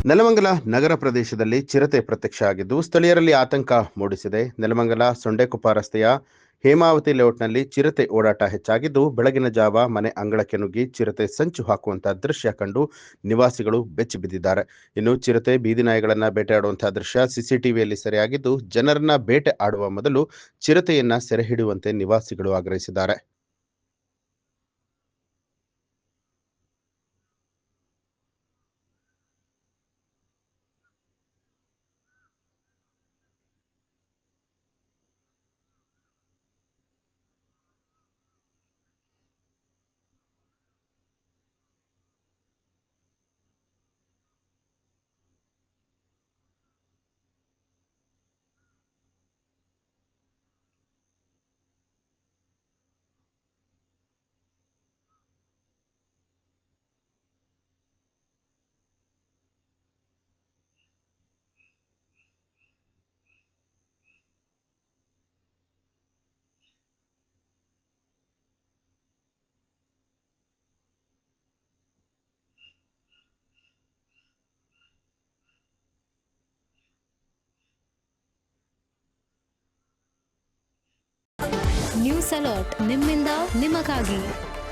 ನೆಲಮಂಗಲ ನಗರ ಪ್ರದೇಶದಲ್ಲಿ ಚಿರತೆ ಪ್ರತ್ಯಕ್ಷ ಆಗಿದ್ದು ಸ್ಥಳೀಯರಲ್ಲಿ ಆತಂಕ ಮೂಡಿಸಿದೆ. ನೆಲಮಂಗಲ ಸೊಂಡೆಕೊಪ್ಪ ರಸ್ತೆಯ ಹೇಮಾವತಿ ಲೇಔಟ್ನಲ್ಲಿ ಚಿರತೆ ಓಡಾಟ ಹೆಚ್ಚಾಗಿದ್ದು ಬೆಳಗಿನ ಜಾವ ಮನೆ ಅಂಗಳಕ್ಕೆ ನುಗ್ಗಿ ಚಿರತೆ ಸಂಚು ಹಾಕುವಂತಹ ದೃಶ್ಯ ಕಂಡು ನಿವಾಸಿಗಳು ಬೆಚ್ಚಿಬಿದ್ದಿದ್ದಾರೆ. ಇನ್ನು ಚಿರತೆ ಬೀದಿ ನಾಯಿಗಳನ್ನ ಬೇಟೆಯಾಡುವಂತಹ ದೃಶ್ಯ ಸಿಸಿಟಿವಿಯಲ್ಲಿ ಸೆರೆಯಾಗಿದ್ದು ಜನರನ್ನ ಬೇಟೆ ಆಡುವ ಮೊದಲು ಚಿರತೆಯನ್ನ ಸೆರೆ ಹಿಡಿಯುವಂತೆ ನಿವಾಸಿಗಳು ಆಗ್ರಹಿಸಿದ್ದಾರೆ. ನ್ಯೂಸ್ ಅಲರ್ಟ್ ನಿಮ್ಮಿಂದ ನಿಮಗಾಗಿ.